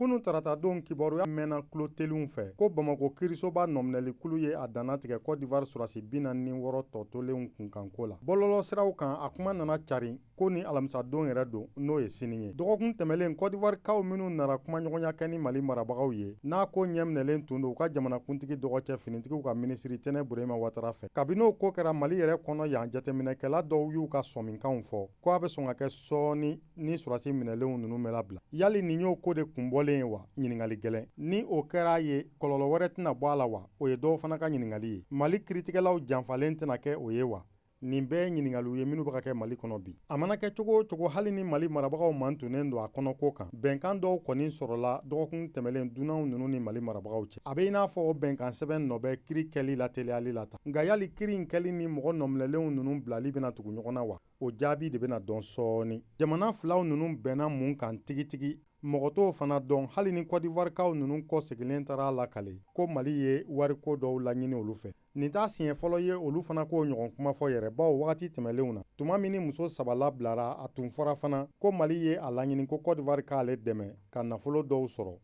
Kunu tarata don kibaruya mɛnna kulo telinw fɛ ko Bamako kirisoba nɔminɛli kulu ye a danna tigɛ Côte d'Ivoire surasi 46 tɔ tolenw kunkanko la. Bɔlɔlɔ siraw kan a kuma nana cari ko ni alamisa don yɛrɛ don n'o ye sini ye. Dɔgɔkun tɛmɛlen Côte d'Ivoire kaw minnu nara kumaɲɔgɔnya kɛ ni Mali marabagaw ye n'a ko ɲɛminɛlen tun don u ka jamanakuntigi dɔgɔcɛ finitigiw ka minisiri Tɛnɛ Burema Watara fɛ. Kabin'o ko kɛra Mali yɛrɛ kɔnɔ yan jateminɛkɛla dɔw y'u ka sɔminkanw fɔ ko a bɛ sɔn ka kɛ sɔɔni ni surasi minɛlenw ninnu bɛ labila. Yali nin y'o ko de kun bɔlen ye wa? Ɲininkali gɛlɛn. Ni o kɛra ye kɔlɔlɔ wɛrɛ tɛna bɔ a la wa? O ye dɔw fana ka ɲininkali ye. Mali kiritigɛlaw janfalen tɛna kɛ o ye wa? Nin bɛɛ ɲininkaliw ye minnu bɛ ka kɛ Mali kɔnɔ bi. A mana kɛ cogo o cogo hali ni Mali marabagaw mantunnen don a kɔnɔko kan, bɛnkan dɔw kɔni sɔrɔla dɔgɔkun tɛmɛlen dunanw ninnu ni Mali marabagaw cɛ. A bɛ i n'a fɔ o bɛnkan sɛbɛn nɔ bɛ kiri kɛli la teliyali la tan. Nka yali kiri in kɛli ni mɔgɔ nɔminɛlenw ninnu bilali bɛna tugu ɲɔgɔn na wa? O jaabi de bɛna dɔn sɔɔni. Jamana filaw ninnu bɛnna mun kan tigitigi? Mɔgɔ t'o fana dɔn hali ni Côte d'Ivoire kaw ninnu kɔ segilen taara lakale ko Mali ye wariko dɔw laɲini olu fɛ. Nin t'a siɲɛ fɔlɔ ye olu fana k'o ɲɔgɔn kuma fɔ yɛrɛ baw wagati tɛmɛlenw na. Tuma min ni muso 3 labilara a tun fɔra fana ko Mali ye a laɲini ko Côte d'Ivoire k'ale dɛmɛ ka nafolo dɔw sɔrɔ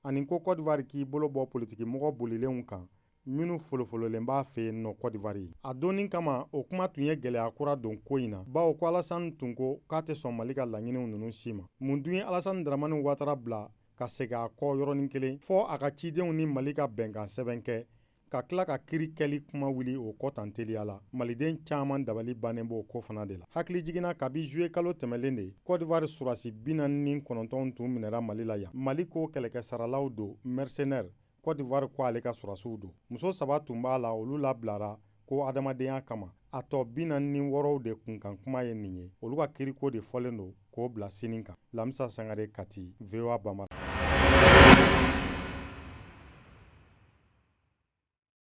ani ko Côte d'Ivoire k'i bolo bɔ politikimɔgɔ bolilenw kan minnu folofololen b'a fɛ yen nɔ Côte d'Ivoire. A donnin kama o kuma tun ye gɛlɛya kura don ko in na bawo ko Alassane tun ko k'a tɛ sɔn Mali ka laɲiniw ninnu si ma. Mun dun ye Alassane Dramane Ouattara bila ka segin a kɔ yɔrɔnin kelen fɔ a ka cidenw ni Mali ka bɛnkan sɛbɛn kɛ ka tila ka kiri kɛli kuma wuli o kɔ tan teliya la. Maliden caman dabali bannen b'o ko fana de la. Hakili jiginna kabi juillet kalo tɛmɛlen de Côte d'Ivoire surasi 49 tun minɛra Mali la yan. Mali ko kɛlɛkɛsaralaw don mercenaires. Côte d'Ivoire ko ale ka surasiw don. Muso 3 tun b'a la olu labilara ko adamadenya kama. A tɔ 46 de kunkan kuma ye nin ye. Olu ka kiriko de fɔlen don k'o bila sini kan. Lamisa Sangare Kati, VOA Bamara.